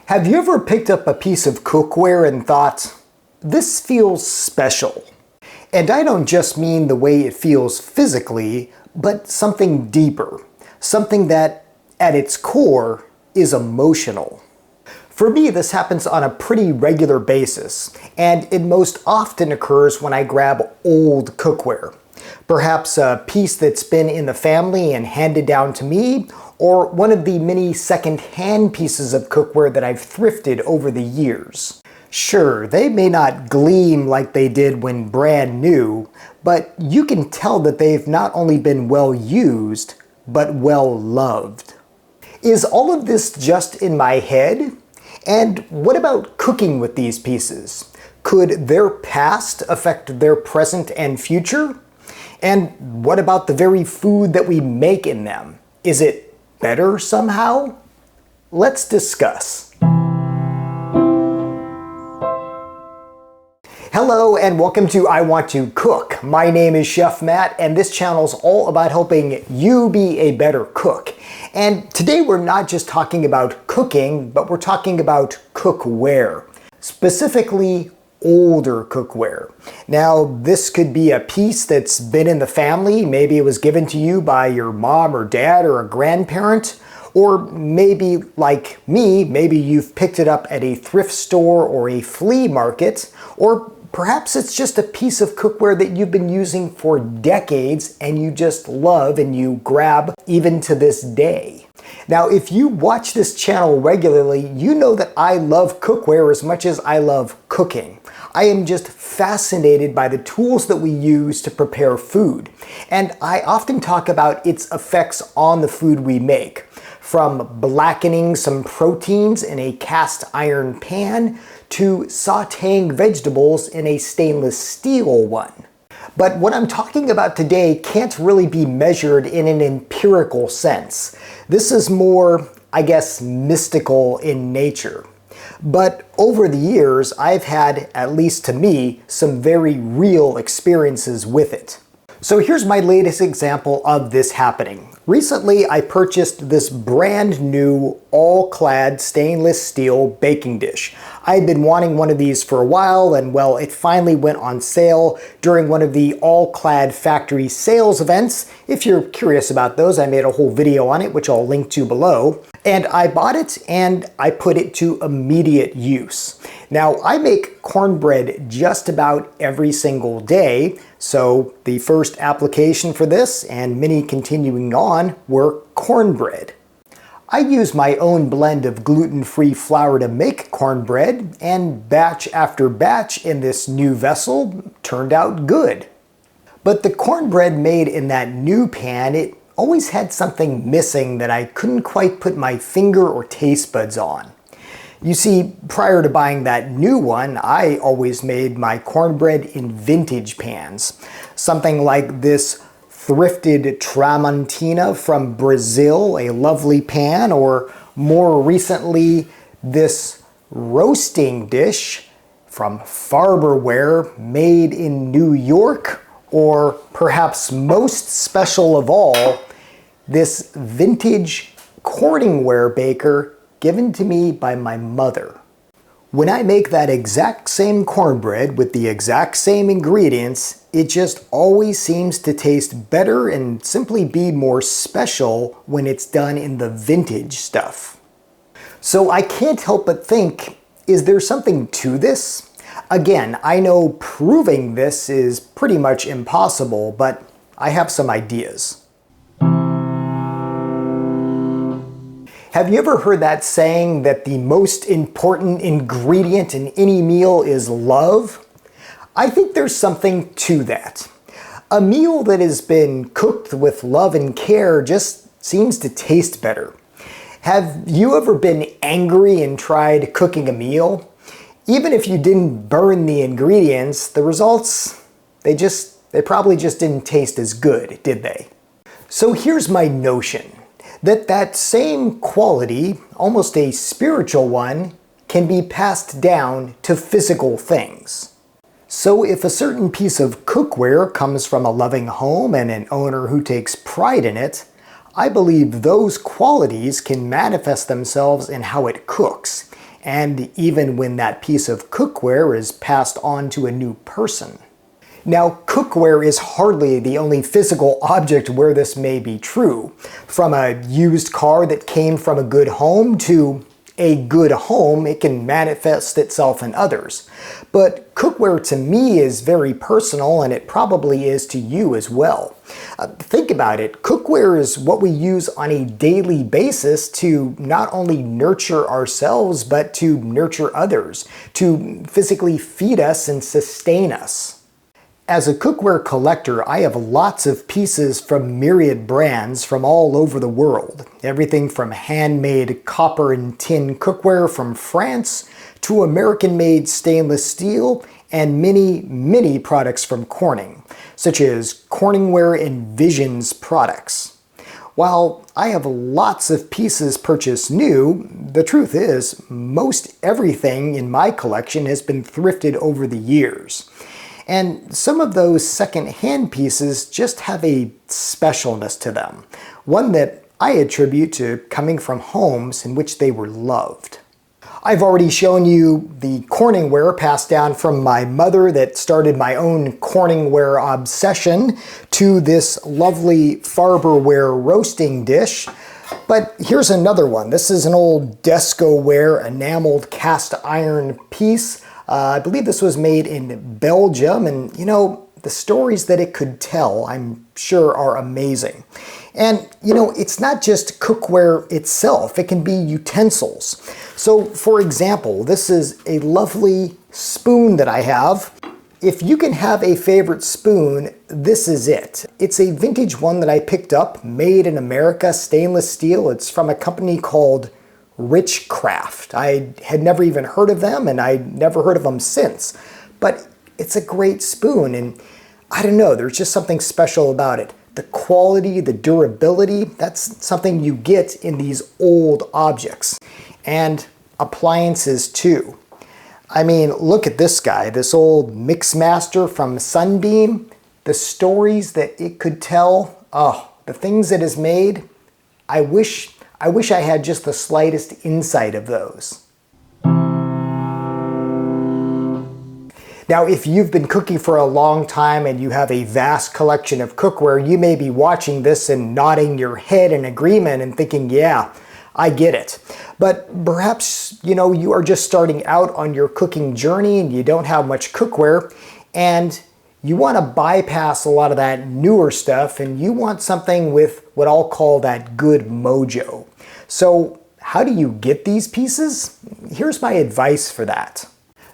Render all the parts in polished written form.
Have you ever picked up a piece of cookware and thought, this feels special? And I don't just mean the way it feels physically, but something deeper. Something that, at its core, is emotional. For me, this happens on a pretty regular basis, and it most often occurs when I grab old cookware. Perhaps a piece that's been in the family and handed down to me, or one of the many second-hand pieces of cookware that I've thrifted over the years. Sure, they may not gleam like they did when brand new, but you can tell that they've not only been well used, but well loved. Is all of this just in my head? And what about cooking with these pieces? Could their past affect their present and future? And what about the very food that we make in them? Is it better somehow? Let's discuss. Hello and welcome to I Want to Cook. My name is Chef Matt and this channel is all about helping you be a better cook. And today we're not just talking about cooking, but we're talking about cookware. Specifically, older cookware. Now, this could be a piece that's been in the family. Maybe it was given to you by your mom or dad or a grandparent. Or maybe, like me, maybe you've picked it up at a thrift store or a flea market. Or perhaps it's just a piece of cookware that you've been using for decades and you just love and you grab even to this day. Now, if you watch this channel regularly, you know that I love cookware as much as I love cooking. I am just fascinated by the tools that we use to prepare food. And I often talk about its effects on the food we make. From blackening some proteins in a cast iron pan to sautéing vegetables in a stainless steel one. But what I'm talking about today can't really be measured in an empirical sense. This is more, I guess, mystical in nature. But over the years, I've had, at least to me, some very real experiences with it. So here's my latest example of this happening. Recently, I purchased this brand new all-clad stainless steel baking dish. I'd been wanting one of these for a while, and well, it finally went on sale during one of the all-clad factory sales events. If you're curious about those, I made a whole video on it, which I'll link to below. And I bought it and I put it to immediate use. Now, I make cornbread just about every single day, so the first application for this and many continuing on were cornbread. I use my own blend of gluten-free flour to make cornbread, and batch after batch in this new vessel turned out good. But the cornbread made in that new pan, it always had something missing that I couldn't quite put my finger or taste buds on. You see, prior to buying that new one, I always made my cornbread in vintage pans. Something like this thrifted Tramontina from Brazil, a lovely pan, or more recently, this roasting dish from Farberware made in New York, or perhaps most special of all, this vintage Corningware baker given to me by my mother. When I make that exact same cornbread with the exact same ingredients, it just always seems to taste better and simply be more special when it's done in the vintage stuff. So I can't help but think, is there something to this? Again, I know proving this is pretty much impossible, but I have some ideas. Have you ever heard that saying that the most important ingredient in any meal is love? I think there's something to that. A meal that has been cooked with love and care just seems to taste better. Have you ever been angry and tried cooking a meal? Even if you didn't burn the ingredients, the results, they probably just didn't taste as good, did they? So here's my notion. That same quality, almost a spiritual one, can be passed down to physical things. So if a certain piece of cookware comes from a loving home and an owner who takes pride in it, I believe those qualities can manifest themselves in how it cooks, and even when that piece of cookware is passed on to a new person. Now, cookware is hardly the only physical object where this may be true. From a used car that came from a good home to a good home, it can manifest itself in others. But cookware to me is very personal, and it probably is to you as well. Think about it. Cookware is what we use on a daily basis to not only nurture ourselves, but to nurture others, to physically feed us and sustain us. As a cookware collector, I have lots of pieces from myriad brands from all over the world. Everything from handmade copper and tin cookware from France to American-made stainless steel and many products from Corning, such as Corningware and Visions products. While I have lots of pieces purchased new, the truth is most everything in my collection has been thrifted over the years. And some of those second-hand pieces just have a specialness to them, one that I attribute to coming from homes in which they were loved. I've already shown you the Corningware passed down from my mother that started my own Corningware obsession to this lovely Farberware roasting dish. But here's another one. This is an old Descoware enameled cast iron piece. I believe this was made in Belgium, and you know, the stories that it could tell, I'm sure, are amazing. And you know, it's not just cookware itself, it can be utensils. So for example, this is a lovely spoon that I have. If you can have a favorite spoon, this is it. It's a vintage one that I picked up, made in America, stainless steel. It's from a company called Richcraft. I had never even heard of them, and I'd never heard of them since. But it's a great spoon, and I don't know, there's just something special about it. The quality, the durability, that's something you get in these old objects. And appliances too. I mean, look at this guy, this old Mixmaster from Sunbeam. The stories that it could tell, oh, the things it has made, I wish I had just the slightest insight of those. Now, if you've been cooking for a long time and you have a vast collection of cookware, you may be watching this and nodding your head in agreement and thinking, yeah, I get it. But perhaps, you know, you are just starting out on your cooking journey and you don't have much cookware, and you want to bypass a lot of that newer stuff, and you want something with what I'll call that good mojo. So how do you get these pieces? Here's my advice for that.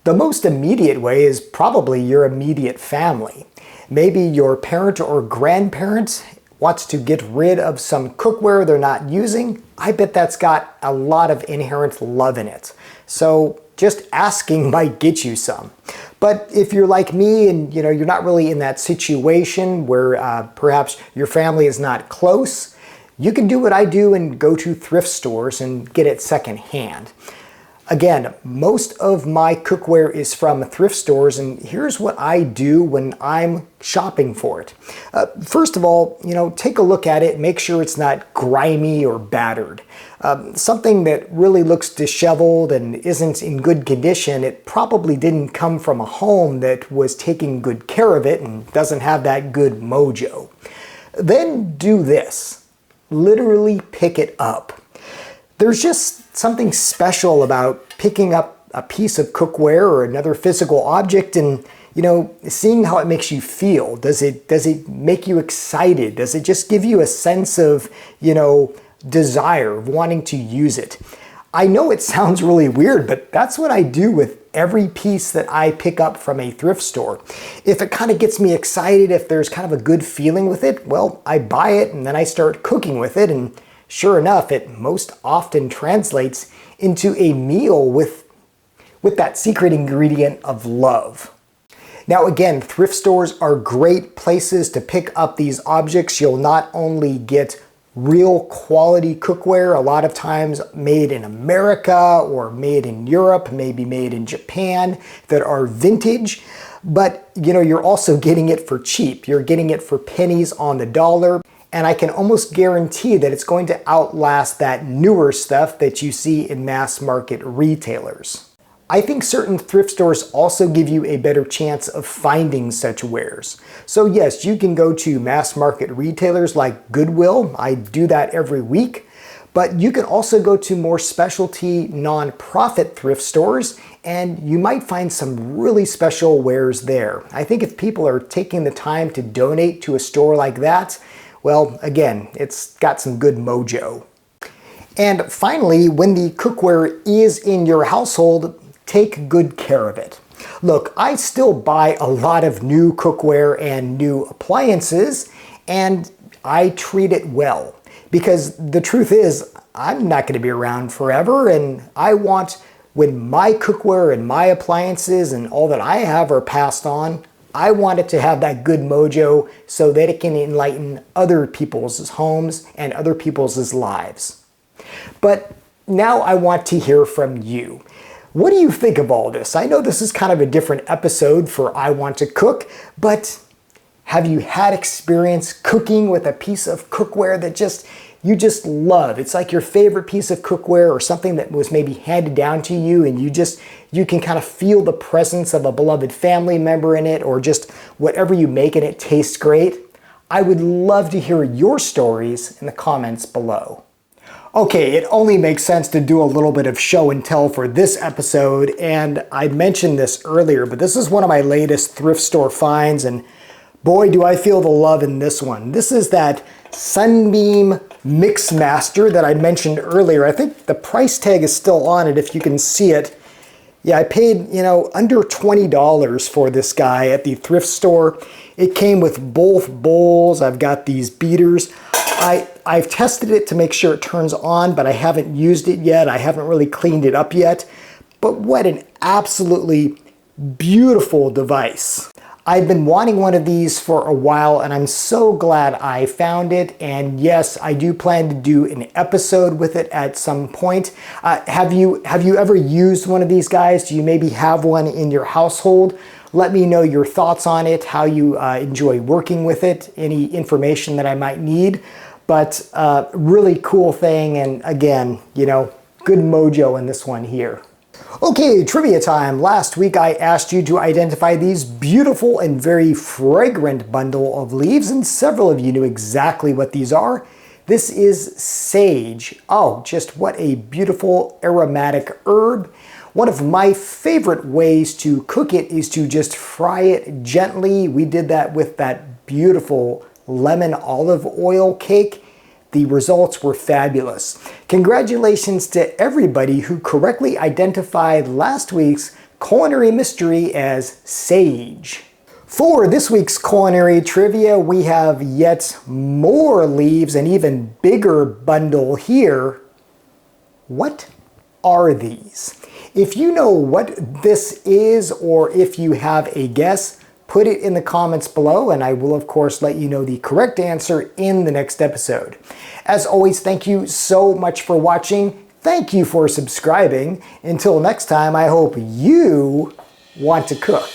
The most immediate way is probably your immediate family. Maybe your parent or grandparent wants to get rid of some cookware they're not using. I bet that's got a lot of inherent love in it. So just asking might get you some. But if you're like me and you know you're not really in that situation where perhaps your family is not close, you can do what I do and go to thrift stores and get it secondhand. Again, most of my cookware is from thrift stores, and here's what I do when I'm shopping for it. First of all, you know, take a look at it, make sure it's not grimy or battered. Something that really looks disheveled and isn't in good condition, it probably didn't come from a home that was taking good care of it and doesn't have that good mojo. Then do this. Literally pick it up. There's just something special about picking up a piece of cookware or another physical object and, you know, seeing how it makes you feel. Does it make you excited? Does it just give you a sense of, you know, desire of wanting to use it? I know it sounds really weird, but that's what I do with every piece that I pick up from a thrift store. If it kind of gets me excited, if there's kind of a good feeling with it, well, I buy it and then I start cooking with it, and sure enough, it most often translates into a meal with that secret ingredient of love. Now again, thrift stores are great places to pick up these objects. You'll not only get real quality cookware, a lot of times made in America or made in Europe, maybe made in Japan, that are vintage, but you know, you're also getting it for cheap. You're getting it for pennies on the dollar. And I can almost guarantee that it's going to outlast that newer stuff that you see in mass market retailers. I think certain thrift stores also give you a better chance of finding such wares. So yes, you can go to mass market retailers like Goodwill. I do that every week. But you can also go to more specialty non-profit thrift stores and you might find some really special wares there. I think if people are taking the time to donate to a store like that, well, again, it's got some good mojo. And finally, when the cookware is in your household, take good care of it. Look, I still buy a lot of new cookware and new appliances, and I treat it well. Because the truth is, I'm not going to be around forever, and I want, when my cookware and my appliances and all that I have are passed on, I want it to have that good mojo so that it can enlighten other people's homes and other people's lives. But now I want to hear from you. What do you think of all this? I know this is kind of a different episode for I Want to Cook, but have you had experience cooking with a piece of cookware that you just love? It's like your favorite piece of cookware or something that was maybe handed down to you and you can kind of feel the presence of a beloved family member in it, or just whatever you make and it tastes great. I would love to hear your stories in the comments below. Okay, it only makes sense to do a little bit of show and tell for this episode, and I mentioned this earlier, but this is one of my latest thrift store finds, and boy, do I feel the love in this one. This is that Sunbeam Mixmaster that I mentioned earlier. I think the price tag is still on it if you can see it. Yeah, I paid, under $20 for this guy at the thrift store. It came with both bowls. I've got these beaters. I've tested it to make sure it turns on, but I haven't used it yet. I haven't really cleaned it up yet. But what an absolutely beautiful device. I've been wanting one of these for a while, and I'm so glad I found it. And yes, I do plan to do an episode with it at some point. Have you ever used one of these guys? Do you maybe have one in your household? Let me know your thoughts on it, how you enjoy working with it, any information that I might need. But really cool thing, and again, good mojo in this one here. Okay, trivia time. Last week I asked you to identify these beautiful and very fragrant bundle of leaves, and several of you knew exactly what these are. This is sage. Oh, just what a beautiful aromatic herb. One of my favorite ways to cook it is to just fry it gently. We did that with that beautiful lemon olive oil cake. The results were fabulous. Congratulations to everybody who correctly identified last week's culinary mystery as sage. For this week's culinary trivia, we have yet more leaves, an even bigger bundle here. What are these? If you know what this is, or if you have a guess, put it in the comments below, and I will of course let you know the correct answer in the next episode. As always, thank you so much for watching. Thank you for subscribing. Until next time, I hope you want to cook.